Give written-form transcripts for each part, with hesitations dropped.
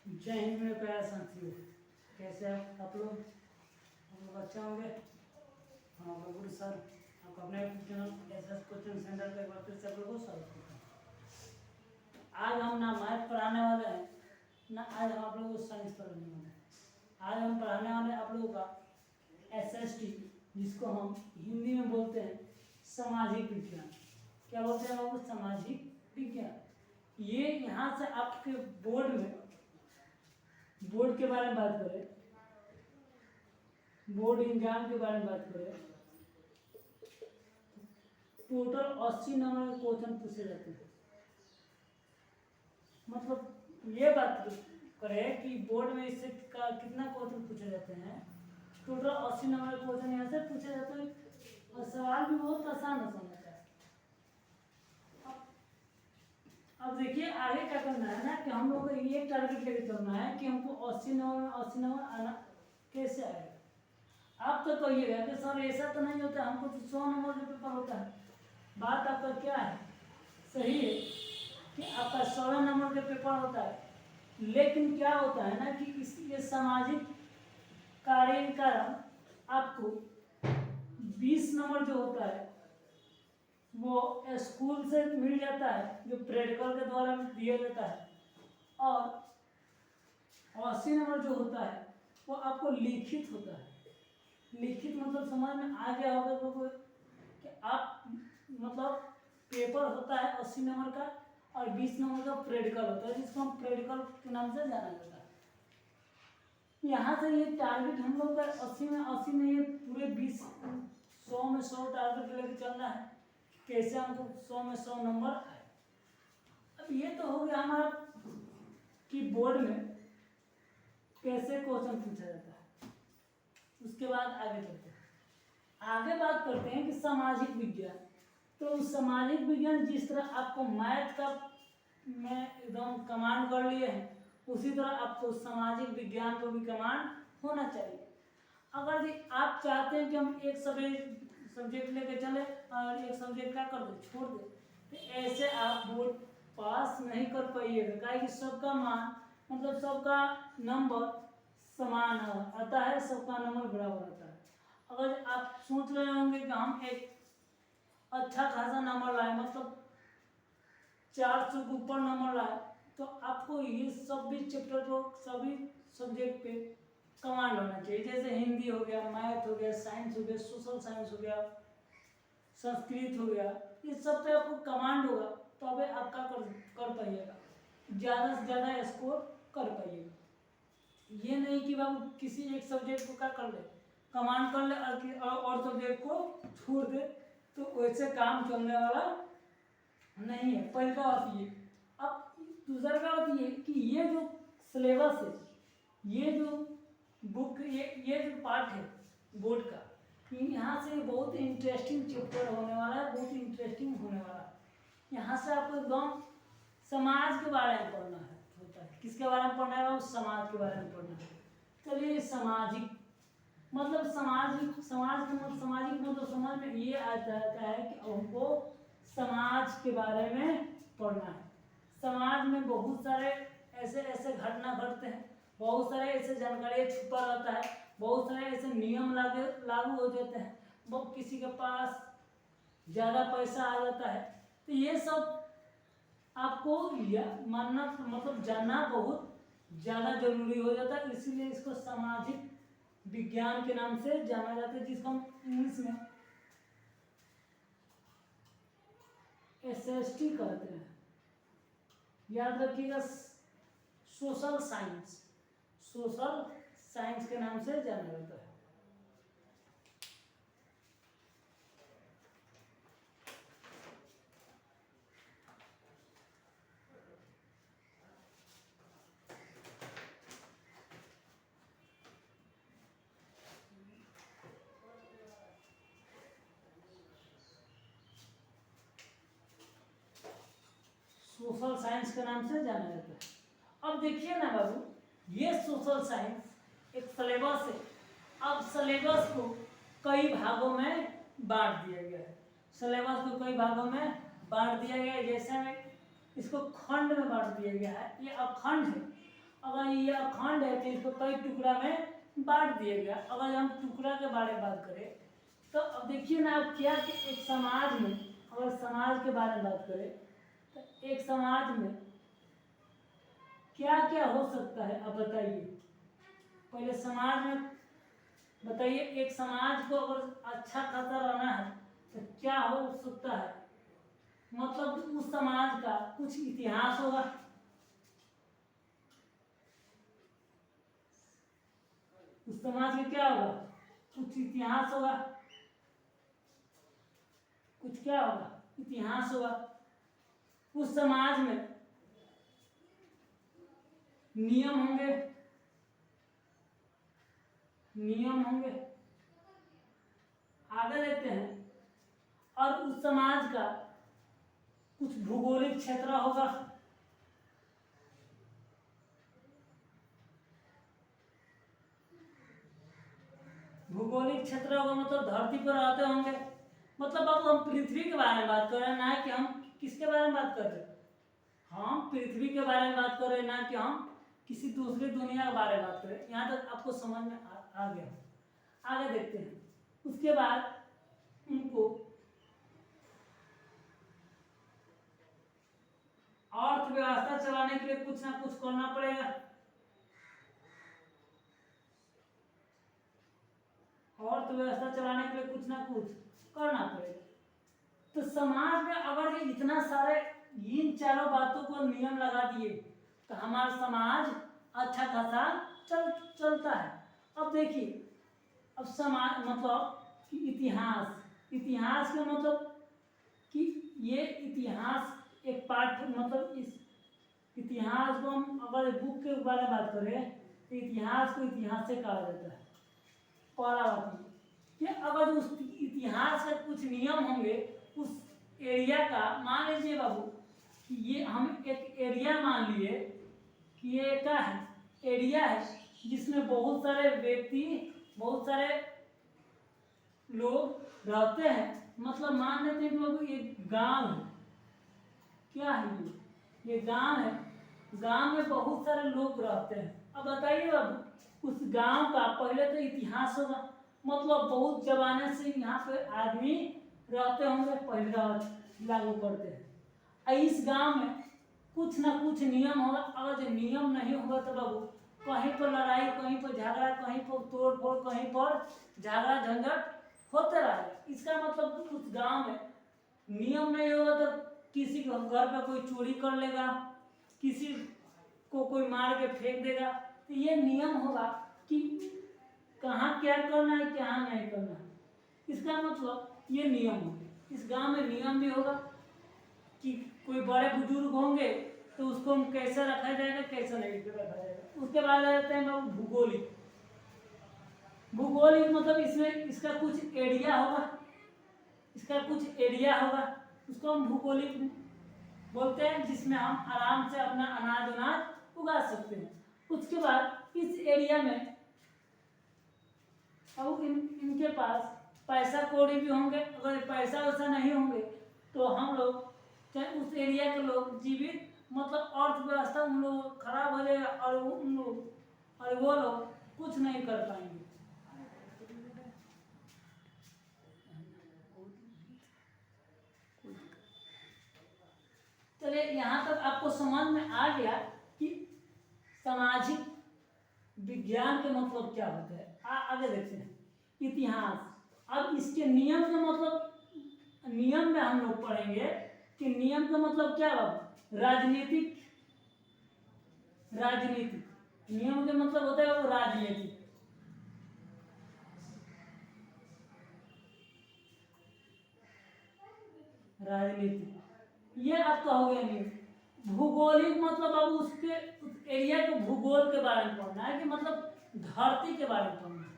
जय हिंद मेरे प्यारे साथियों, कैसे हैं आप लोग? हम लोग अच्छा होंगे। हाँ, मैं गुरु सर आपका अपने चैनल एसएस कोचिंग सेंटर पे एक बार फिर से आप लोगों को स्वागत करता हूँ। आज हम ना मैथ पढ़ाने वाले हैं, ना आज हम आप लोगों को साइंस पढ़ाने वाले हैं। आज हम पढ़ाने वाले हैं आप लोगों का एसएसटी, जिसको हम हिंदी में बोलते हैं सामाजिक विज्ञान। क्या बोलते हैं आपको? सामाजिक विज्ञान। ये यहाँ से आपके बोर्ड के बारे में बात करें, बोर्ड एग्जाम के बारे में बात करें, टोटल 80 नंबर के क्वेश्चन पूछे जाते हैं। मतलब ये बात करें कि बोर्ड में इससे कितना क्वेश्चन पूछे जाते हैं। टोटल 80 नंबर के क्वेश्चन यहाँ से पूछे जाते हैं और सवाल भी बहुत आसान होता है। अब देखिए आगे क्या करना है ना, कि हम लोग को ये टारगेट लेके चलना है कि हमको 80 नंबर आना कैसे आएगा। आप तो कहिएगा कि सर ऐसा तो नहीं होता, हमको तो 100 नंबर का पेपर होता है। बात आपका क्या है? सही है कि आपका 100 नंबर का पेपर होता है, लेकिन क्या होता है ना कि ये सामाजिक कार्य के कारण आपको 20 नंबर जो होता है वो स्कूल से मिल जाता है, जो प्रैक्टिकल के द्वारा दिया जाता है, और 80 नंबर जो होता है वो आपको लिखित होता है। लिखित मतलब समझ में आ गया होगा तो कि आप मतलब पेपर होता है 80 नंबर का और 20 नंबर का प्रैक्टिकल होता है, जिसको हम प्रैक्टिकल के नाम से जाना जाता है। यहाँ से ये टारगेट हम लोग का 80 में ये पूरे 100 में 100 टारगेट लेके चलना है। कैसे हमको 100 में 100 नंबर आए। अब ये तो हो गया हमारा कि बोर्ड में कैसे क्वेश्चन पूछा जाता है। उसके बाद आगे चलते हैं, आगे बात करते हैं कि सामाजिक विज्ञान। तो सामाजिक विज्ञान जिस तरह आपको मैथ का में एकदम कमांड कर लिए हैं, उसी तरह आपको सामाजिक विज्ञान को भी कमांड होना चाहिए। अगर जी आप चाहते हैं कि हम एक सब्जेक्ट लेके चले और एक सब्जेक्ट क्या कर दे छोड़ दे, तो ऐसे आप बोर्ड पास नहीं कर पाइएगा। काहे कि सबका मान मतलब सबका नंबर समान आता है, सबका नंबर बराबर आता है। अगर आप सोच रहे होंगे कि हम एक अच्छा खासा नंबर लाए, मतलब 400 के ऊपर नंबर लाए, तो आपको ये सब भी चैप्टर को सभी सब्जेक्ट पे कमांड होना चाहिए। जैसे हिंदी हो गया, मैथ हो गया, साइंस हो गया, सोशल साइंस हो गया, संस्कृत हो गया, इस सब पे आपको कमांड होगा, तो अब आप क्या कर पाइएगा, ज़्यादा से ज़्यादा स्कोर कर पाइएगा। ये नहीं कि बाबू किसी एक सब्जेक्ट को क्या कर ले, कमांड कर ले और सब्जेक्ट को छोड़ दे, तो वैसे काम चलने वाला नहीं है। पहली का बात ये। अब दूसरा का बात ये कि ये जो सिलेबस है, ये जो बुक, ये जो पार्ट है बोर्ड का, यहाँ से बहुत इंटरेस्टिंग चैप्टर होने वाला है, बहुत इंटरेस्टिंग होने वाला है। यहाँ से आपको एकदम समाज के बारे में पढ़ना है होता है। किसके बारे में पढ़ना है? समाज के बारे में पढ़ना है। चलिए सामाजिक मतलब सामाजिक मतलब समझ में ये आता है कि हमको समाज के बारे में पढ़ना है। समाज में बहुत सारे ऐसे घटना घटते हैं, बहुत सारे ऐसे जानकारी छुपा रहता है, बहुत सारे ऐसे नियम लागू हो जाते हैं, बहुत किसी के पास ज़्यादा पैसा आ जाता है, तो ये सब आपको मानना मतलब जानना बहुत ज़्यादा जरूरी हो जाता है। इसीलिए इसको सामाजिक विज्ञान के नाम से जाना जाता है, जिसको हम इंग्लिश में एसएसटी कहते हैं। याद रखिएगा, सोशल साइंस के नाम से जाना जाता है। सोशल साइंस के नाम से जाना जाता है। अब देखिए ना बाबू, ये सोशल साइंस एक सिलेबस है। अब सिलेबस को कई भागों में बांट दिया गया है। सिलेबस को कई भागों में बांट दिया गया है, जैसे इसको खंड में बांट दिया गया है। ये अखंड है अगर ये अखंड है तो इसको कई टुकड़ा में बांट दिया गया। अगर हम टुकड़ा के बारे में बात करें तो अब देखिए ना, अब क्या कि एक समाज में, अगर समाज के बारे में बात करें तो एक समाज में क्या क्या हो सकता है, अब बताइए। पहले समाज में बताइए, एक समाज को अगर अच्छा खासा रहना है तो क्या हो सकता है, मतलब उस समाज का कुछ इतिहास होगा। उस समाज का क्या होगा, कुछ इतिहास होगा, कुछ क्या होगा, इतिहास होगा। उस समाज में नियम होंगे, नियम होंगे। आगे देखते हैं, और उस समाज का कुछ भूगोलिक क्षेत्र होगा। भूगोलिक क्षेत्र होगा मतलब धरती पर रहते होंगे। मतलब अब हम पृथ्वी के बारे में बात कर रहे हैं, ना कि हम किसके बारे में बात कर रहे हैं, हम पृथ्वी के बारे में बात कर रहे हैं, ना कि हम किसी दूसरी दुनिया के बारे में बात कर रहे हैं। यहाँ तक आपको समझ में आ गया। आगे देखते हैं, उसके बाद उनको अर्थव्यवस्था चलाने के लिए कुछ ना कुछ करना पड़ेगा। अर्थव्यवस्था चलाने के लिए कुछ ना कुछ करना पड़ेगा। तो समाज में अगर ये इतना सारे इन चारों बातों को नियम लगा दिए तो हमारा समाज अच्छा खासा चलता है। अब देखिए, अब समाज मतलब कि इतिहास, इतिहास का मतलब कि ये इतिहास एक पाठ, मतलब इस इतिहास को हम अगर बुक के बारे में बात करें तो इतिहास को इतिहास से कहा जाता है। पहला बात ये कि अगर उस इतिहास के कुछ नियम होंगे उस एरिया का, मान लीजिए बाबू कि ये हम एक एरिया मान लिए कि ये क्या है, एरिया है जिसमें बहुत सारे व्यक्ति, बहुत सारे लोग रहते हैं। मतलब मान लेते हैं कि बाबू ये गांव है, क्या है ये गांव है, गांव में बहुत सारे लोग रहते हैं। अब बताइए बाबू उस गांव का पहले तो इतिहास होगा, मतलब बहुत जमाने से यहाँ पे आदमी रहते होंगे, पहले लागू करते हैं। इस गांव में कुछ ना कुछ नियम होगा। अगर जो नियम नहीं होगा तो बाबू कहीं पर लड़ाई, कहीं पर झगड़ा, कहीं पर तोड़ फोड़, कहीं पर झगड़ा झंझट होते रहेगा। इसका मतलब उस गांव में नियम नहीं होगा तो किसी के घर पे कोई चोरी कर लेगा, किसी को कोई मार के फेंक देगा। तो ये नियम होगा कि कहाँ क्या करना है, क्या नहीं करना है। इसका मतलब ये नियम होगा। इस गांव में नियम भी होगा कि कोई बड़े बुजुर्ग होंगे तो उसको कैसे रखा जाएगा, कैसे नहीं रखा जाएगा। उसके बाद आ जाते हैं भूगोलिक। भूगोलिक मतलब इसमें इसका कुछ एरिया होगा, इसका कुछ एरिया होगा, उसको हम भूगोलिक बोलते हैं, जिसमें हम आराम से अपना अनाज उनाज उगा सकते हैं। उसके बाद इस एरिया में अब इनके पास पैसा कौड़ी भी होंगे। अगर पैसा वैसा नहीं होंगे तो हम लोग, चाहे उस एरिया के लोग जीवित, मतलब अर्थव्यवस्था उन लोग खराब हो जाएगा और उन लोग और वो लोग कुछ नहीं कर पाएंगे। चलिए यहाँ तक आपको समझ में आ गया कि सामाजिक विज्ञान के मतलब क्या होता है। आगे देखते हैं इतिहास। अब इसके नियम का मतलब, नियम में हम लोग पढ़ेंगे कि नियम का मतलब क्या होगा, राजनीतिक, राजनीति। नियम का मतलब होता है वो राजनीति। राजनीति ये आपका हो गया नियम। भूगोलिक मतलब अब उसके उस एरिया के भूगोल के बारे में पढ़ना है, कि मतलब धरती के बारे में पढ़ना है।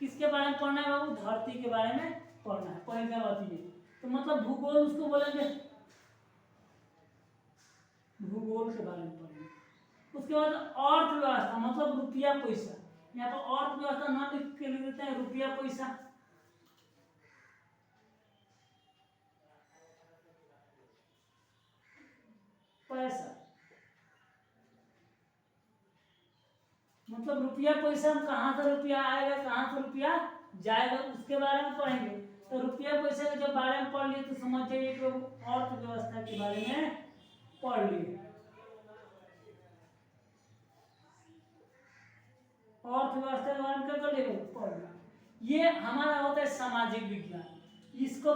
किसके बारे में पढ़ना है बाबू, धरती के बारे में पढ़ना है। पहली बात ये तो मतलब भूगोल उसको बोलेंगे, भूगोल के बारे में पढ़ेंगे। उसके बाद अर्थव्यवस्था मतलब रुपया पैसा। यहाँ पर अर्थव्यवस्था ना लिख के लिख देते हैं रुपया पैसा। पैसा मतलब रुपया पैसा, हम कहाँ से रुपया आएगा कहाँ से रुपया जाएगा उसके बारे में पढ़ेंगे। तो रुपया पैसे के जब बारे में पढ़ लिए तो समझ जाइए कि अर्थव्यवस्था के बारे में पढ़ लिए। अर्थव्यवस्था के बारे में क्या कर लिए पढ़ना। ये हमारा होता है सामाजिक विज्ञान। इसको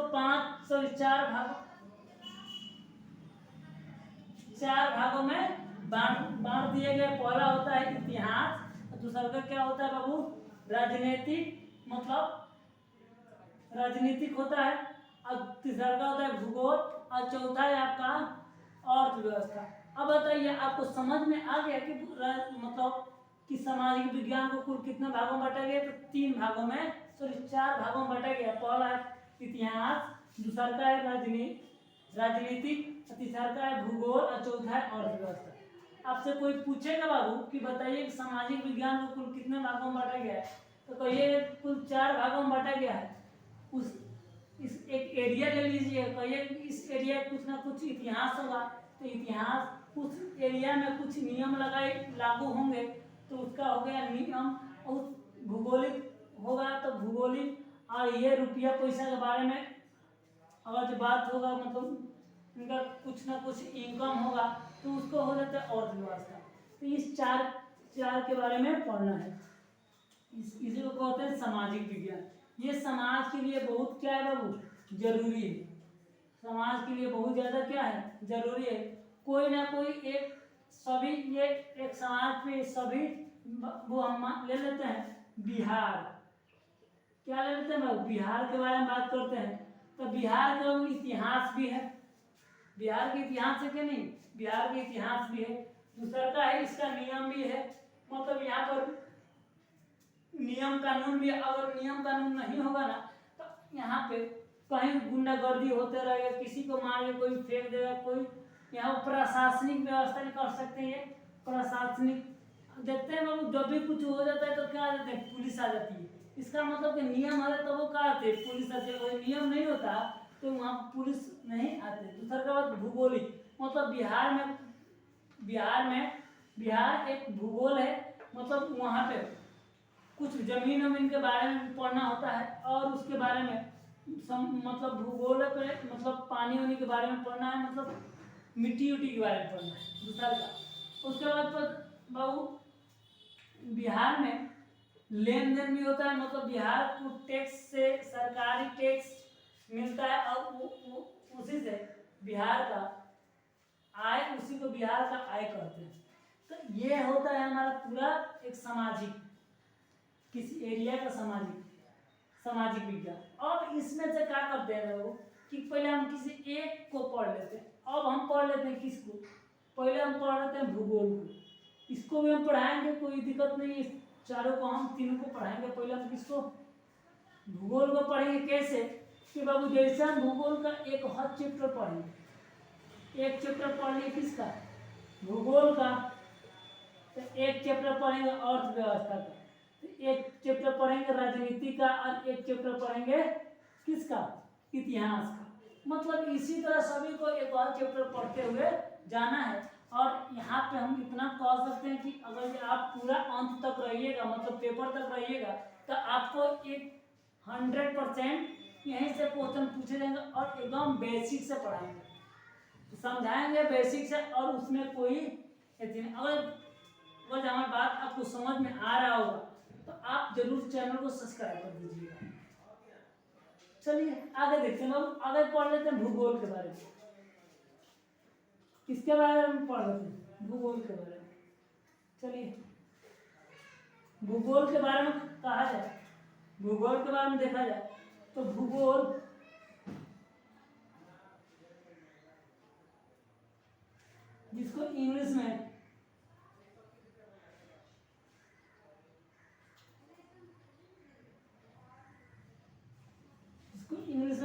4 भागों में बांट दिए गए। पहला होता है इतिहास, दूसरा का क्या होता है बाबू राजनीतिक, मतलब राजनीतिक होता है, और तीसरा का होता है भूगोल, और चौथा है आपका अर्थव्यवस्था। अब बताइए आपको समझ में आ गया कि मतलब कि सामाजिक विज्ञान को कुल कितने भागों में बांटा गया। तो 3 भागों में, सॉरी 4 भागों में बांटा गया। पहला है इतिहास, दूसरा का है राजनीतिक, तीसरा का है भूगोल, और चौथा है अर्थव्यवस्था। आपसे कोई पूछेगा बाबू कि बताइए सामाजिक विज्ञान को कुल कितने भागों में बांटा गया है, तो कहिए कुल 4 भागों में बांटा गया है। उस इस एक एरिया ले लीजिए, कहिए इस एरिया कुछ ना कुछ इतिहास होगा, तो इतिहास उस एरिया में कुछ नियम लागू होंगे, तो उसका हो गया नियम। और भूगोलिक होगा तो भूगोलिक, और ये रुपया पैसा के बारे में अगर जो बात होगा, मतलब इनका कुछ ना कुछ इनकम होगा, तो उसको हो जाता है अर्थव्यवस्था। तो इस चार के बारे में पढ़ना है। इसी को कहते हैं सामाजिक विज्ञान। ये समाज के लिए बहुत क्या है बाबू जरूरी है। समाज के लिए बहुत ज्यादा क्या है जरूरी है। कोई ना कोई एक, सभी ये एक समाज पे सभी, वो हम ले लेते हैं बिहार, क्या ले लेते हैं बाबू बिहार के बारे में बात करते हैं। तो बिहार का इतिहास भी है, बिहार के इतिहास है कि नहीं, बिहार के इतिहास भी है। दूसरा का है इसका नियम भी है, मतलब यहाँ पर नियम कानून भी। अगर नियम कानून नहीं होगा ना, तो यहाँ पे कहीं गुंडागर्दी होते रहेगा, किसी को मार के कोई फेंक देगा, कोई यहाँ प्रशासनिक व्यवस्था नहीं कर सकते हैं। प्रशासनिक देखते हैं बाबू, जब भी कुछ हो जाता है तो क्या आ जाते हैं, पुलिस आ जाती है। इसका मतलब कि नियम है तो वो क्या आते हैं, पुलिस आती है। कोई नियम नहीं होता तो वहाँ पुलिस नहीं आते। दूसरा का बात भूगोलिक, मतलब बिहार एक भूगोल है, मतलब वहाँ पे कुछ जमीन के बारे में पढ़ना होता है, और उसके बारे में मतलब भूगोल पे मतलब पानी वानी के बारे में पढ़ना है, मतलब मिट्टी उट्टी के बारे में पढ़ना है दूसरा का। उसके बाद बाबू बिहार में लेन देन भी होता है, मतलब बिहार को टैक्स से सरकारी टैक्स मिलता है, और उसी से बिहार का आय, उसी को बिहार का आय कहते हैं। तो ये होता है हमारा पूरा एक सामाजिक, किसी एरिया का सामाजिक विज्ञान। और इसमें से क्या करते हैं लोग कि पहले हम किसी एक को पढ़ लेते हैं। अब हम पढ़ लेते हैं किसको, पहले हम पढ़ लेते हैं भूगोल को। इसको भी हम पढ़ाएंगे, कोई दिक्कत नहीं है, चारों को हम तीनों को पढ़ाएंगे। पहले हम किसको, भूगोल को पढ़ेंगे। कैसे कि बाबू जैसे हम भूगोल का एक हर चैप्टर पढ़ेंगे, एक चैप्टर पढ़ लिए किसका, भूगोल का, तो एक चैप्टर पढ़ेंगे अर्थव्यवस्था का, एक चैप्टर पढ़ेंगे राजनीति का, और एक चैप्टर पढ़ेंगे किसका, इतिहास का। मतलब इसी तरह सभी को एक और चैप्टर पढ़ते हुए जाना है। और यहाँ पे हम इतना कह सकते हैं कि अगर आप पूरा अंत तक रहिएगा, मतलब पेपर तक रहिएगा, तो आपको एक 100% यहीं से क्वेश्चन पूछे जाएंगे, और एकदम बेसिक से पढ़ाएंगे, समझाएंगे बेसिक से, और उसमें कोई अगर हमारी बात आपको समझ में आ रहा होगा तो आप जरूर चैनल को सब्सक्राइब कर दीजिएगा। चलिए आगे देखते हैं, हम आगे पढ़ लेते हैं भूगोल के बारे में। किसके बारे में पढ़ लेते हैं, भूगोल के बारे में। चलिए भूगोल के बारे में कहा जाए, भूगोल के बारे में देखा जाए तो भूगोल जिसको इंग्लिश में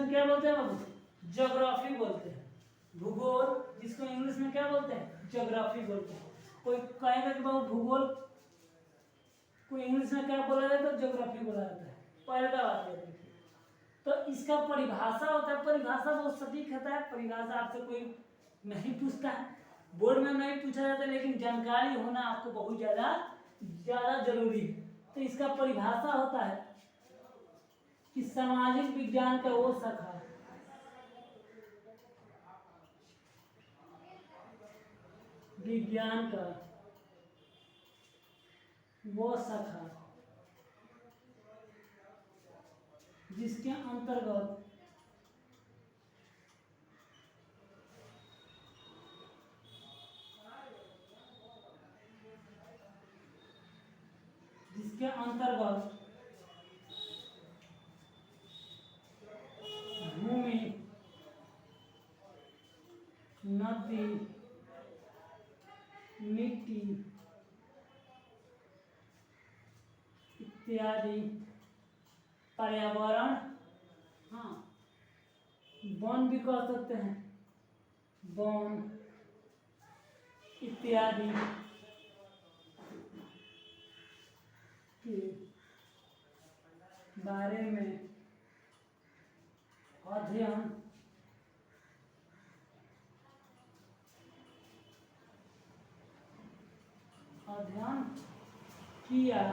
क्या बोलते हैं बाबू, ज्योग्राफी बोलते हैं। भूगोल जिसको इंग्लिश में क्या बोलते हैं, ज्योग्राफी बोलते हैं। कोई कहेगा कि बाबू भूगोल को इंग्लिश में क्या बोला जाता है, ज्योग्राफी बोला जाता है। पहले का बात है, तो इसका परिभाषा होता है, परिभाषा बहुत सटीक होता है। परिभाषा आपसे कोई नहीं पूछता है, बोर्ड में नहीं पूछा जाता है, लेकिन जानकारी होना आपको बहुत ज़्यादा ज़्यादा जरूरी है। तो इसका परिभाषा होता है कि सामाजिक विज्ञान का वो शाखा, विज्ञान का वो शाखा जिसके अंतर्गत भूमि, नदी, मिट्टी इत्यादि, पर्यावरण, हाँ वन भी कह सकते हैं, वन इत्यादि के बारे में अध्ययन किया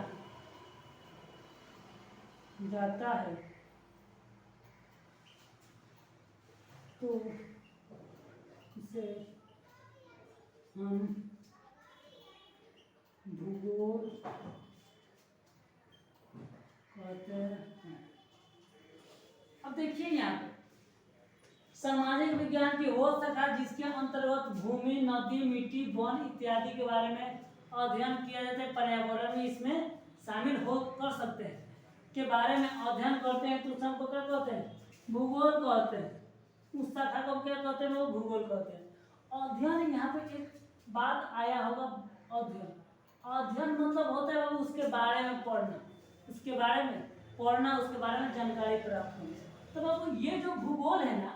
जाता है। तो इसे हम भूगोल कहते हैं। अब देखिए यहाँ पे सामाजिक विज्ञान की वो शाखा जिसके अंतर्गत भूमि, नदी, मिट्टी, वन इत्यादि के बारे में अध्ययन किया जाता है। पर्यावरण में इसमें शामिल हो कर सकते हैं के बारे में अध्ययन करते हैं, तो उस हमको क्या कहते हैं? भूगोल कहते हैं। उस शाखा को क्या कहते हैं? वो भूगोल कहते हैं। अध्ययन, यहाँ पे एक बात आया होगा, अध्ययन। अध्ययन मतलब होता है उसके बारे में पढ़ना, उसके बारे में पढ़ना, उसके बारे में जानकारी प्राप्त होनी। तो बाबू ये जो भूगोल है ना,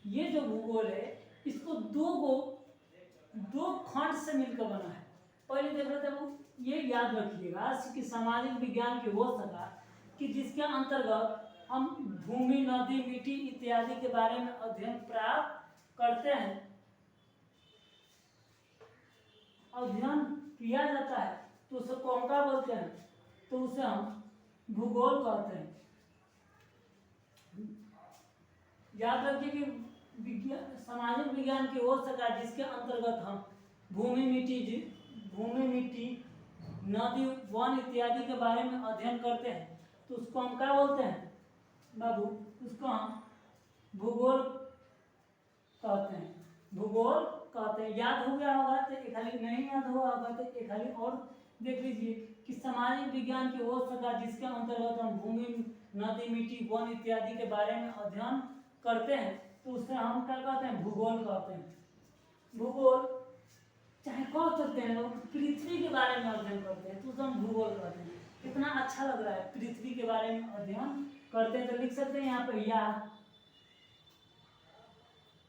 ये जो भूगोल है इसको दो खंड से मिलकर बना है। पहले देख रहे थे वो, ये याद रखिएगा कि सामाजिक विज्ञान की वो शाखा कि जिसके अंतर्गत हम भूमि, नदी, मिट्टी इत्यादि के बारे में अध्ययन प्राप्त करते हैं, अध्ययन किया जाता है, तो उसे कौन का बोलते हैं? तो उसे हम भूगोल कहते हैं। याद रखिए कि सामाजिक विज्ञान की वो शाखा जिसके अंतर्गत हम भूमि, मिट्टी, नदी, वन इत्यादि के बारे में अध्ययन करते हैं, तो उसको हम क्या बोलते हैं बाबू? उसको हम भूगोल कहते हैं। भूगोल कहते हैं। याद हो गया होगा तो एक खाली, नहीं याद हुआ होगा तो एक खाली और देख लीजिए कि सामाजिक विज्ञान की वो शाखा जिसके अंतर्गत हम भूमि, नदी, मिट्टी, वन इत्यादि के बारे में अध्ययन करते हैं, तो उससे हम क्या कहते हैं? भूगोल कहते हैं। भूगोल चाहे कह सकते हैं लोग पृथ्वी के बारे में अध्ययन करते हैं, तो उसे हम भूगोल कहते हैं। कितना अच्छा लग रहा है, पृथ्वी के बारे में अध्ययन करते हैं। तो लिख सकते हैं यहाँ पे, या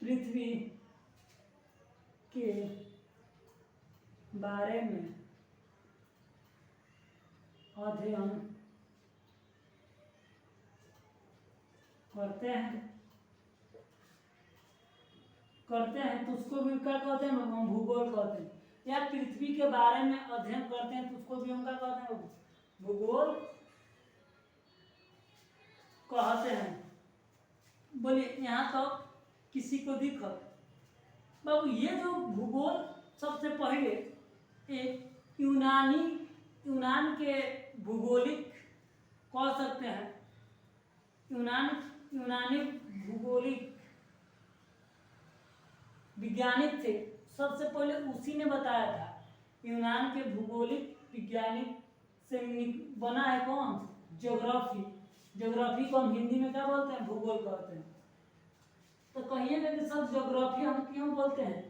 पृथ्वी के बारे में अध्ययन करते हैं तो उसको भी क्या कहते हैं? हम भूगोल कहते हैं। या पृथ्वी के बारे में अध्ययन करते हैं तो उसको भी हम क्या कहते हैं? भूगोल कहते हैं। बोलिए यहाँ तो किसी को दिक्कत? बाबू ये जो भूगोल सबसे पहले एक यूनान के भूगोलिक कह सकते हैं, यूनानी भूगोलिक वैज्ञानिक थे। सबसे पहले उसी ने बताया था। यूनान के भूगोलिक वैज्ञानिक से बना है कौन? ज्योग्राफी। ज्योग्राफी को हम हिंदी में क्या बोलते हैं? भूगोल कहते हैं। तो कहिएगा कि सब ज्योग्राफी हम क्यों बोलते हैं?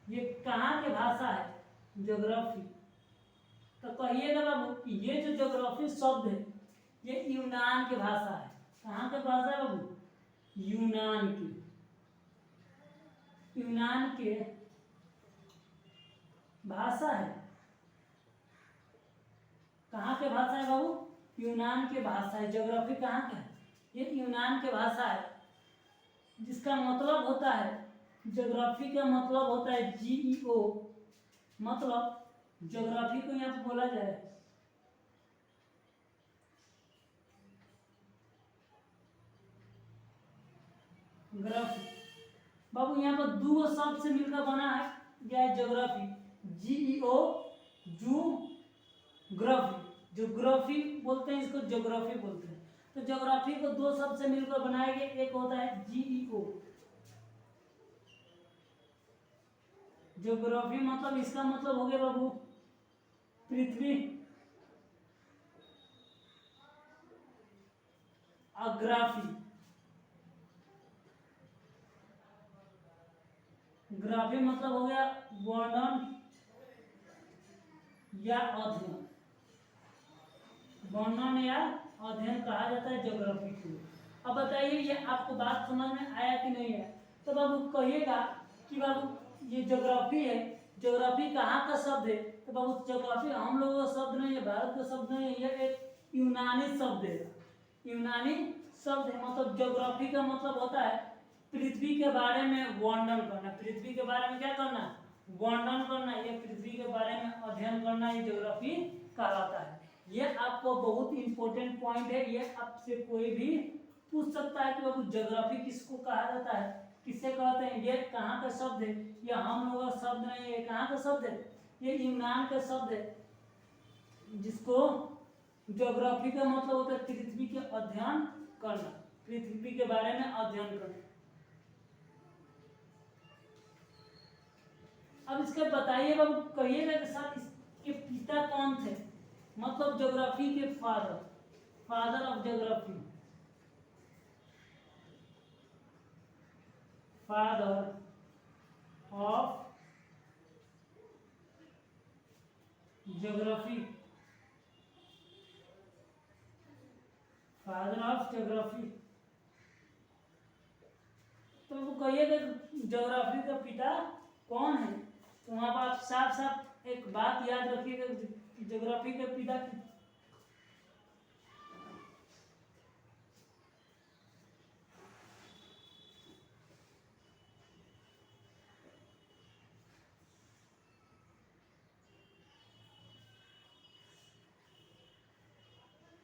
ये कहाँ के भाषा है? ज्योग्राफी। तो कहिएगा बाबू कि ये जो ज्योग्राफी शब्द है ये यूनान की भाषा है। कहाँ के भाषा है बाबू? यूनान की। यूनान के भाषा है। कहाँ के भाषा है बाबू? यूनान के भाषा है। ज्योग्राफी कहाँ का है? ये यूनान के भाषा है, जिसका मतलब होता है, ज्योग्राफी का मतलब होता है GEO, मतलब ज्योग्राफी को यहाँ पे बोला जाए ग्राफी। बाबू यहाँ पर दो शब्द से मिलकर बना है क्या है ज्योग्राफी, GEO जूग्राफी, ज्योग्राफी बोलते हैं इसको, ज्योग्राफी बोलते हैं। तो ज्योग्राफी को दो शब्द से मिलकर बनाया गया, एक होता है GEO ज्योग्राफी, मतलब इसका मतलब हो गया बाबू पृथ्वी, ग्राफी, ग्राफी मतलब हो गया वर्णन या अध्ययन, वर्णन या अध्ययन कहा जाता है ज्योग्राफी को। अब बताइए ये आपको बात समझ में आया कि नहीं है? तो बाबू कहिएगा कि बाबू ये ज्योग्राफी है, ज्योग्राफी कहाँ का शब्द है? तो बाबू ज्योग्राफी हम लोगों का शब्द नहीं है, भारत का शब्द नहीं है, यह एक यूनानी शब्द है, यूनानी शब्द है। मतलब ज्योग्राफी का मतलब होता है पृथ्वी के बारे में वर्णन करना, पृथ्वी के बारे में क्या करना, वर्णन करना, ये पृथ्वी के बारे में अध्ययन करना, ये ज्योग्राफी कहलाता है। ये आपको बहुत इंपॉर्टेंट पॉइंट है, ये आपसे कोई भी पूछ सकता है कि बाबू ज्योग्राफी किसको कहा जाता है, किसे कहते हैं, ये कहाँ का शब्द है, ये हम लोगों का शब्द नहीं है, कहाँ का शब्द है, ये यूनान का शब्द है, जिसको ज्योग्राफी का मतलब होता है पृथ्वी के अध्ययन करना, पृथ्वी के बारे में अध्ययन करना। अब इसके बताइए बाबू, कहिएगा के साथ इसके पिता कौन थे, मतलब ज्योग्राफी के father, father of geography, father of geography, father of geography. तो वो कहिएगा ज्योग्राफी का पिता कौन है? तो वहां पर आप साफ साफ एक बात याद रखिएगा, ज्योग्राफी के पिता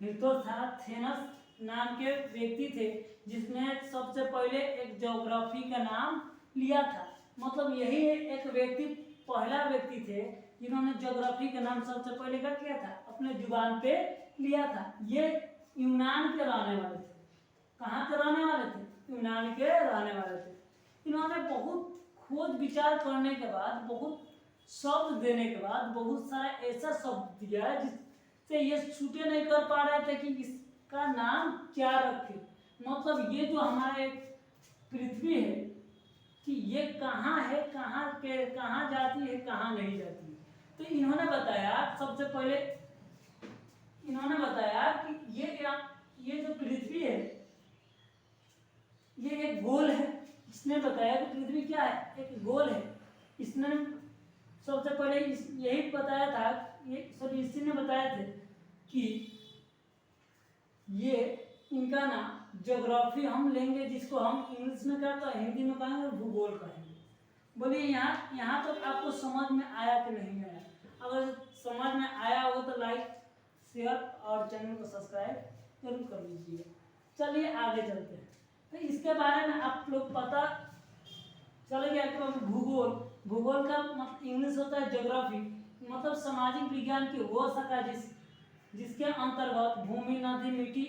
हिर्तोस्थेनस नाम के व्यक्ति थे, जिसने सबसे पहले एक ज्योग्राफी का नाम लिया था। मतलब यही एक व्यक्ति, पहला व्यक्ति थे जिन्होंने ज्योग्राफी का नाम सबसे पहले क्या किया था, अपने जुबान पे लिया था। ये यूनान के रहने वाले थे। कहाँ के रहने वाले थे? यूनान के रहने वाले थे। इन्होंने बहुत खोज विचार करने के बाद, बहुत शब्द देने के बाद, बहुत सारा ऐसा शब्द दिया जिससे ये छूटे नहीं कर पा रहे थे कि इसका नाम क्या रखे। मतलब ये जो हमारे पृथ्वी है कि ये कहाँ है, कहाँ जाती है, कहाँ नहीं जाती है। तो इन्होंने बताया, सबसे पहले इन्होंने बताया कि ये जो पृथ्वी है ये एक गोल है। इसने बताया कि पृथ्वी क्या है, एक गोल है। इसने सबसे पहले यही बताया था, इसी ने बताया थे कि ये इनका नाम ज्योग्राफी हम लेंगे, जिसको हम इंग्लिश में क्या कहेंगे, हिंदी में कहेंगे भूगोल कहेंगे। बोलिए यहाँ तो आपको समझ में आया कि नहीं आया? अगर समझ में आया हो तो लाइक, शेयर और चैनल को सब्सक्राइब जरूर कर लीजिए। चलिए आगे चलते हैं। तो इसके बारे में आप लोग पता चल गया कि भूगोल, भूगोल का मतलब इंग्लिश होता है ज्योग्राफी, मतलब सामाजिक विज्ञान की वो शाखा जिसके अंतर्गत भूमि, नदी, मिट्टी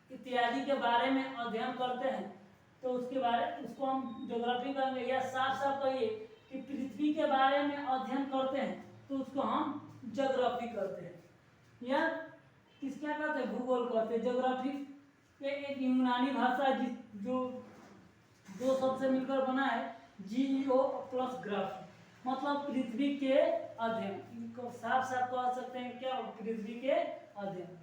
इत्यादि के बारे में अध्ययन करते हैं। तो उसको हम ज्योग्राफी कहेंगे। या साफ साफ कहिए कि पृथ्वी के बारे में अध्ययन करते हैं तो उसको हम ज्योग्राफी करते हैं, या किसका कहते हैं, भूगोल कहते हैं। ज्योग्राफी एक यूनानी भाषा है जो दो शब्द से मिलकर बना है, GEO प्लस ग्राफी, मतलब पृथ्वी के अध्ययन। इनको साफ साफ कह सकते हैं क्या, पृथ्वी के अध्ययन।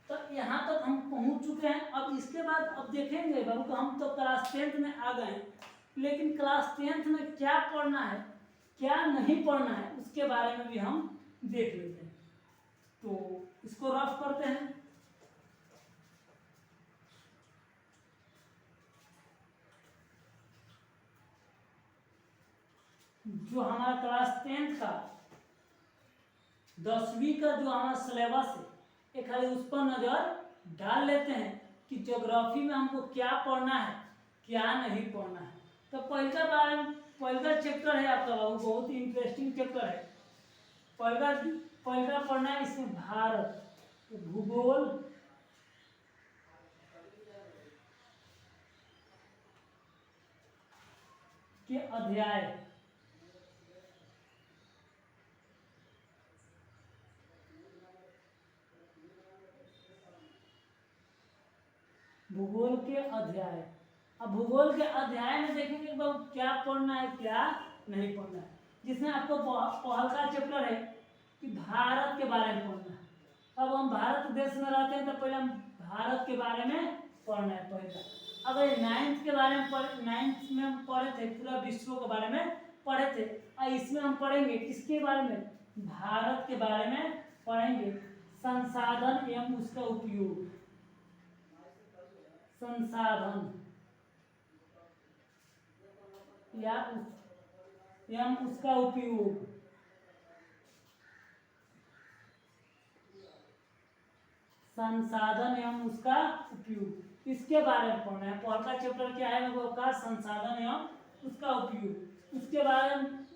तो यहाँ तक हम पहुँच चुके हैं। अब इसके बाद अब देखेंगे बाबू को, हम तो क्लास 10th में आ गए, लेकिन क्लास 10th में क्या पढ़ना है, क्या नहीं पढ़ना है, उसके बारे में भी हम देख लेते हैं। तो इसको रफ करते हैं। जो हमारा क्लास 10th का 10वीं का जो हमारा सिलेबस है, एक खाली उस पर नज़र डाल लेते हैं कि ज्योग्राफी में हमको क्या पढ़ना है, क्या नहीं पढ़ना है। तो पहला चैप्टर है आपका बाबू, बहुत ही इंटरेस्टिंग चैप्टर है। पहला पढ़ना है इसमें भारत, तो भूगोल के अध्याय, भूगोल के अध्याय। अब भूगोल के अध्याय में देखेंगे बाबू क्या पढ़ना है, क्या नहीं पढ़ना है। जिसमें आपको पहला चैप्टर है कि भारत के बारे में पढ़ना है। अब हम भारत देश में रहते हैं तो पहले हम भारत के बारे में पढ़ना है पहले। अगर 9th के बारे में 9th में हम पढ़े थे, पूरा विश्व के बारे में पढ़े थे, और इसमें हम पढ़ेंगे किसके बारे में, भारत के बारे में पढ़ेंगे। संसाधन एवं उसका उपयोग, संसाधन एवं उसका उपयोग, संसाधन एवं उसका उपयोग, इसके बारे में पढ़ना है। पहला चैप्टर क्या है वो का संसाधन एवं उसका उपयोग। उसके बारे में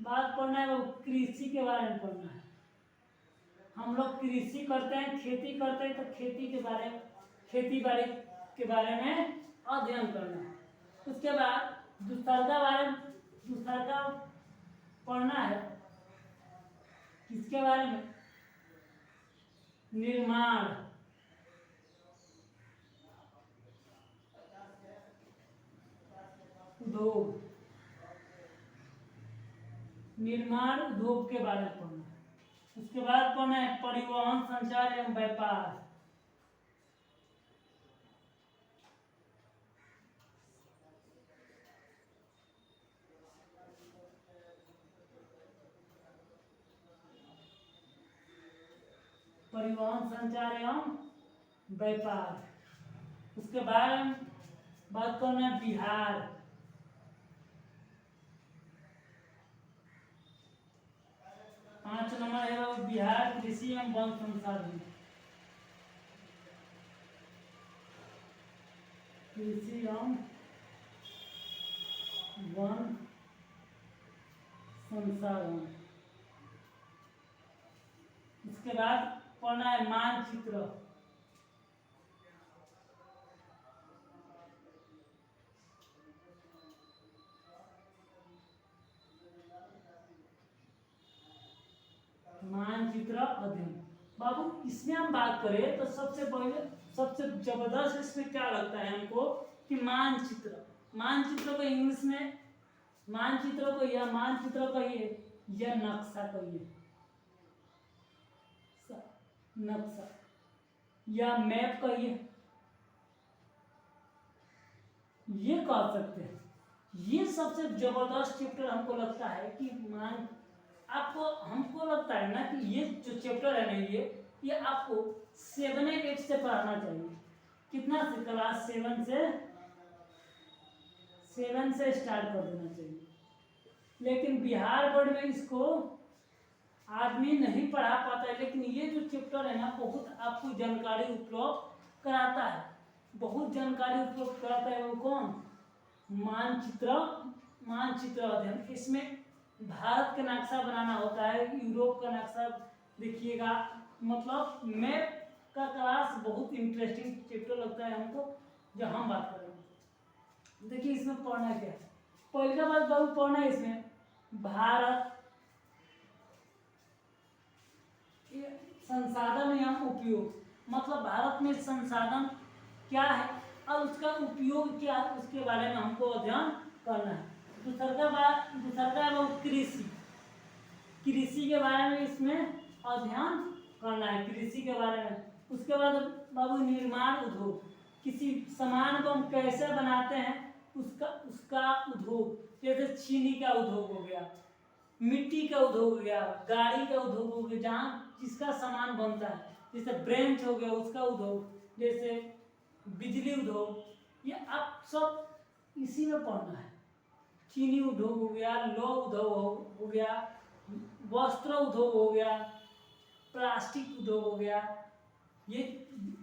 बात पढ़ना है वो कृषि के बारे में पढ़ना है। हम लोग कृषि करते हैं, खेती करते हैं, तो खेती के बारे में, खेती बाड़ी के बारे में अध्ययन करना है। उसके बाद दूसरा पढ़ना है किसके बारे में, निर्माण, उद्योग, निर्माण उद्योग के बारे में पढ़ना है। उसके बाद पढ़ना है परिवहन, संचार एवं व्यापार, परिवहन, संचार एवं व्यापार। उसके बाद बात करना है बिहार, 5 नंबर है वो बिहार कृषि एवं वन संसाधन, कृषि एवं वन संसाधन। उसके बाद पढ़ना है मानचित्र, मानचित्र अध्ययन। बाबू इसमें हम बात करें तो सबसे पहले सबसे जबरदस्त इसमें क्या लगता है हमको कि मानचित्र, मानचित्र को इंग्लिश में मानचित्र को या नक्शा कहिए, नक्शा या मैप कहिए, ये कह सकते हैं। ये सबसे जबरदस्त चैप्टर हमको लगता है कि हमको लगता है ना कि ये जो चैप्टर है ना ये आपको 7 या 8 से पढ़ना चाहिए। कितना से, क्लास 7 से स्टार्ट कर देना चाहिए। लेकिन बिहार बोर्ड में इसको आदमी नहीं पढ़ा पाता है। लेकिन ये जो चैप्टर है ना बहुत आपको जानकारी उपलब्ध कराता है, बहुत जानकारी उपलब्ध कराता है। वो कौन, मानचित्र अध्ययन। इसमें भारत का नक्शा बनाना होता है, यूरोप का नक्शा देखिएगा, मतलब मैप का क्लास बहुत इंटरेस्टिंग चैप्टर लगता है हमको जो हम बात करेंगे। देखिए इसमें पढ़ना क्या है, पहली बात बहुत पढ़ना है इसमें भारत संसाधन एवं उपयोग, मतलब भारत में संसाधन क्या है और उसका उपयोग क्या है उसके बारे में हमको अध्ययन करना है। दूसरा कृषि, कृषि के बारे में इसमें अध्ययन करना है, कृषि के बारे में। उसके बाद बाबू निर्माण उद्योग, किसी सामान को हम कैसे बनाते हैं उसका उद्योग, जैसे चीनी का उद्योग हो गया, मिट्टी का उद्योग हो गया, गाड़ी का उद्योग हो गया, जहाँ जिसका सामान बनता है, जैसे ब्रेंच हो गया उसका उद्योग, जैसे बिजली उद्योग, ये आप सब इसी में पढ़ना है। चीनी उद्योग हो गया, लौह उद्योग हो गया, वस्त्र उद्योग हो गया, प्लास्टिक उद्योग हो गया, ये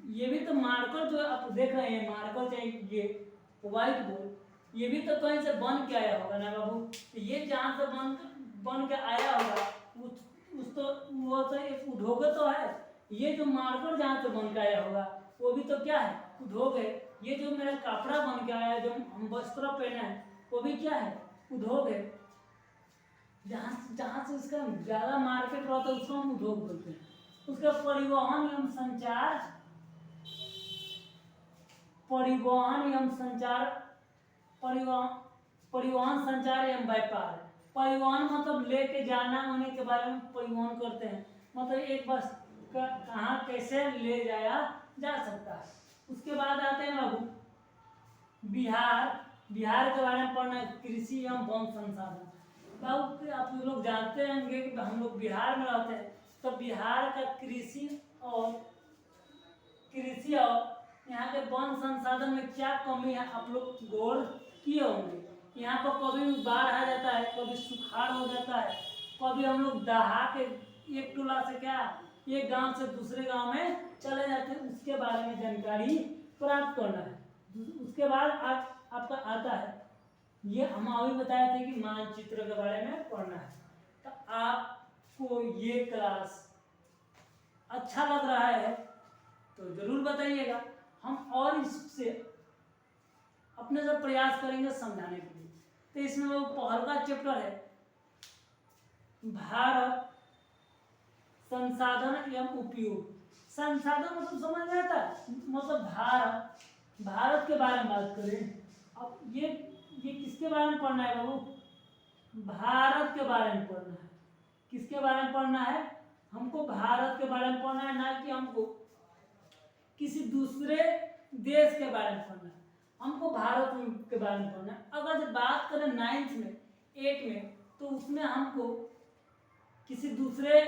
ये भी तो मार्कर जो आप देख रहे हैं, मार्कर चाहे ये व्हाइट बोर्ड, ये भी तो कहीं से बन के आया होगा ना बाबू। तो ये जहाँ से बन के आया होगा उस तो वो तो एक उद्योग तो है। ये जो मार्कर जहाँ से बन के आया होगा वो भी तो क्या है, उद्योग है। ये जो मेरा कपड़ा बन के आया है, जो हम वस्त्र पहने हैं, वो भी क्या है, उद्योग है। जहाँ जहाँ से उसका ज़्यादा मार्केट रहता है उसको हम उद्योग बोलते हैं। उसका परिवहन एवं संचार, परिवहन एवं संचार, परिवहन संचार एवं व्यापार। परिवहन मतलब लेके जाना होने के बारे में परिवहन करते हैं, मतलब एक बस कहाँ कैसे ले जाया जा सकता है। उसके बाद आते हैं बाबू बिहार। बिहार के बारे में पढ़ना है, कृषि एवं वन संसाधन। बाबू आप लोग जानते होंगे कि हम लोग बिहार में रहते हैं, तो बिहार का कृषि और यहाँ के वन संसाधन में क्या कमी है आप लोग गौर किए होंगे। यहाँ पर कभी बाढ़ आ जाता है, कभी सुखाड़ हो जाता है, कभी हम लोग दहा के एक टोला से क्या एक गांव से दूसरे गांव में चले जाते हैं, उसके बारे में जानकारी प्राप्त करना है। उसके बाद आपका आता है, ये हम अभी बताए थे कि मानचित्र के बारे में पढ़ना है। तो आपको ये क्लास अच्छा लग रहा है तो जरूर बताइएगा, हम और इससे अपने से प्रयास करेंगे समझाने के लिए। तो इसमें वो पहला चैप्टर है भारत संसाधन एवं उपयोग। संसाधन मतलब समझ में आता है, मतलब भारत के बारे में बात करें। अब ये किसके बारे में पढ़ना है बाबू, भारत के बारे में पढ़ना है। किसके बारे में पढ़ना है, हमको भारत के बारे में पढ़ना है, ना कि हमको किसी दूसरे देश के बारे में पढ़ना है। हमको भारत के बारे में पढ़ना है। अगर जब बात करें 9th में 8 में, तो उसमें हमको किसी दूसरे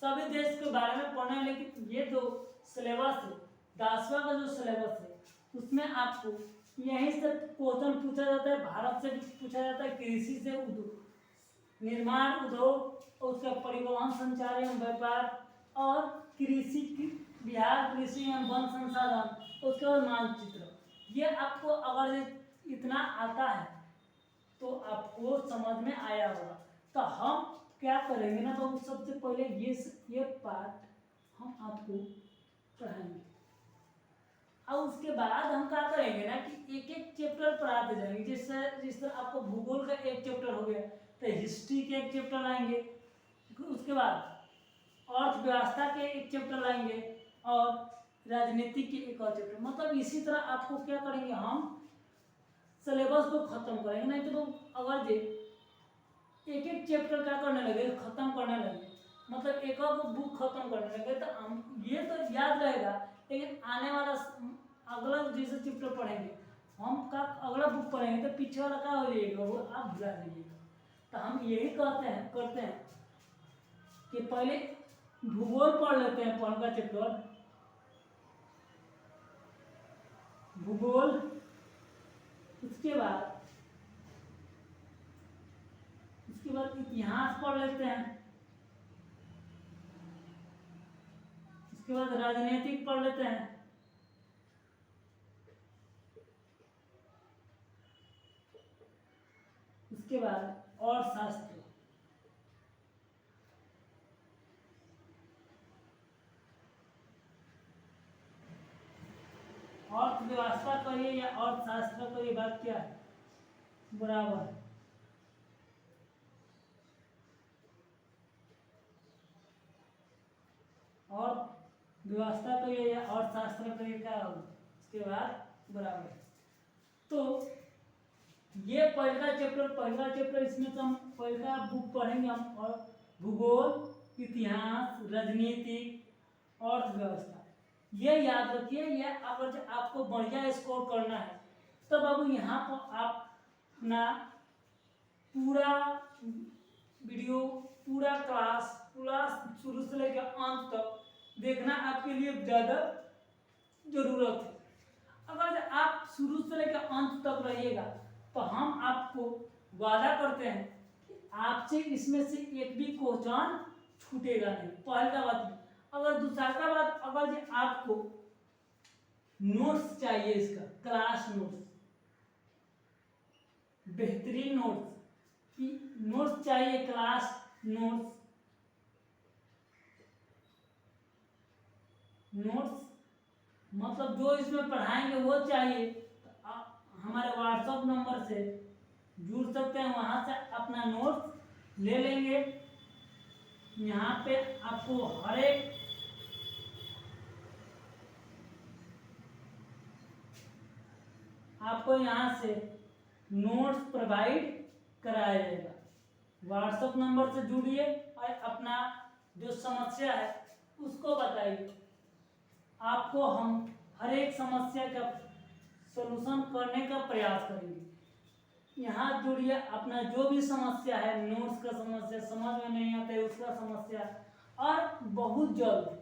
सभी देश के बारे में पढ़ना है। लेकिन ये जो सिलेबस है 10वां का जो सिलेबस है, उसमें आपको यहीं से क्वेश्चन पूछा जाता है, भारत से भी पूछा जाता है, कृषि से निर्माण उद्योग, और उसका परिवहन संचार एवं व्यापार, और कृषि बिहार कृषि एवं वन संसाधन, उसके बाद मानचित्र। ये आपको अगर इतना आता है तो आपको समझ में आया होगा। तो हम क्या करेंगे ना बाबू, सबसे पहले ये पार्ट हम आपको पढ़ाएंगे, और उसके बाद हम क्या करेंगे ना कि एक एक चैप्टर पढ़ाते जाएंगे। जिस तरह आपको भूगोल का एक चैप्टर हो गया, तो हिस्ट्री के एक चैप्टर लाएंगे, उसके बाद अर्थव्यवस्था के एक चैप्टर लाएंगे, और राजनीति के एक और चैप्टर। मतलब इसी तरह आपको क्या करेंगे, हम सिलेबस को खत्म करेंगे। नहीं तो अगर एक एक चैप्टर क्या करने लगे, खत्म करने लगे, मतलब एक और बुक खत्म करने लगे, तो हम ये तो याद रहेगा, लेकिन आने वाला अगला जैसे चैप्टर पढ़ेंगे, हम का अगला बुक पढ़ेंगे तो पीछे वाला क्या हो जाएगा, वो आप भुला जाइएगा। तो हम यही करते हैं कि पहले भूगोल पढ़ लेते हैं, पहला चैप्टर भूगोल। उसके बाद इतिहास पढ़ लेते हैं। उसके बाद राजनीतिक पढ़ लेते हैं। उसके बाद और शास्त्र, अर्थव्यवस्था करिए या अर्थशास्त्र करिए, बात क्या है बराबर है। और व्यवस्था करिए या अर्थशास्त्र करिए, क्या होगा उसके बाद बराबर है। तो ये पहला चैप्टर, इसमें तो हम पहला बुक पढ़ेंगे हम, और भूगोल, इतिहास, राजनीतिक, अर्थव्यवस्था। ये याद रखिए, ये अगर आपको बढ़िया स्कोर करना है तो बाबू यहाँ पर आप अपना पूरा वीडियो, पूरा क्लास, पूरा शुरू से लेकर अंत तक देखना आपके लिए ज़्यादा जरूरत है। अगर आप शुरू से लेकर अंत तक रहिएगा तो हम आपको वादा करते हैं कि आपसे इसमें से एक भी क्वेश्चन छूटेगा नहीं, पहले का बात। अगर दूसरा का बात, अगर जो आपको नोट्स चाहिए, इसका क्लास नोट्स, बेहतरीन नोट्स की नोट्स चाहिए, क्लास नोट्स, नोट्स मतलब जो इसमें पढ़ाएंगे वो चाहिए, तो आप हमारे व्हाट्सएप नंबर से जुड़ सकते हैं, वहां से अपना नोट्स ले लेंगे। यहाँ पे आपको हर एक आपको यहाँ से नोट्स प्रोवाइड कराया जाएगा। व्हाट्सएप नंबर से जुड़िए और अपना जो समस्या है उसको बताइए, आपको हम हर एक समस्या का सलूशन करने का प्रयास करेंगे। यहाँ जुड़िए, अपना जो भी समस्या है, नोट्स का समस्या, समझ में नहीं आता है उसका समस्या, और बहुत जल्द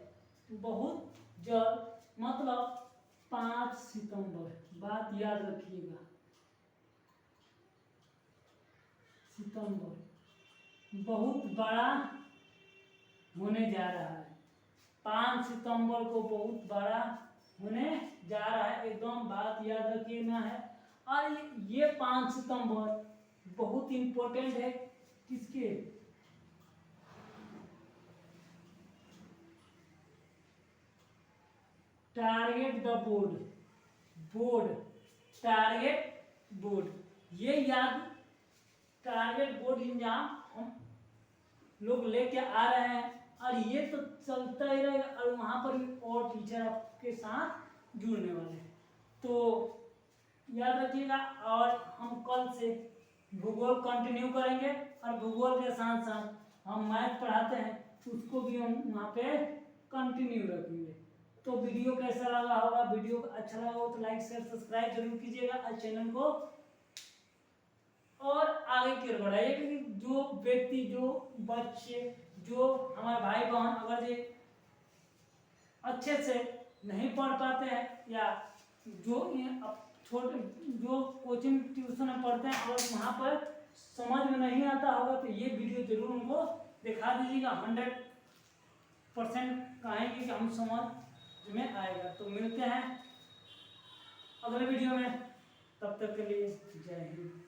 मतलब 5 सितंबर, बात याद रखिएगा, सितंबर बहुत बड़ा होने जा रहा है। 5 सितंबर को बहुत बड़ा होने जा रहा है, एकदम बात याद रखिएगा है। और ये 5 सितंबर बहुत इंपॉर्टेंट है, किसके? Target the board, target board, ये याद, टारगेट बोर्ड एग्जाम हम लोग लेके आ रहे हैं, और ये तो चलता ही रहेगा, और वहाँ पर भी और टीचर आपके साथ जुड़ने वाले हैं, तो याद रखिएगा। और हम कल से भूगोल कंटिन्यू करेंगे, और भूगोल के साथ साथ हम मैथ पढ़ाते हैं, उसको भी हम वहाँ पे कंटिन्यू रखेंगे। तो वीडियो कैसा लगा होगा, वीडियो अच्छा लगा हो तो लाइक शेयर सब्सक्राइब जरूर कीजिएगा, और चैनल को और आगे की ओर बढ़ाइए, क्योंकि जो व्यक्ति, जो बच्चे, जो हमारे भाई बहन अगर ये अच्छे से नहीं पढ़ पाते हैं, या जो छोटे जो कोचिंग ट्यूशन में पढ़ते हैं और वहाँ पर समझ में नहीं आता होगा, तो ये वीडियो जरूर उनको दिखा दीजिएगा। 100% कहेंगे कि हम समझ में आएगा। तो मिलते हैं अगले वीडियो में, तब तक के लिए जय हिंद।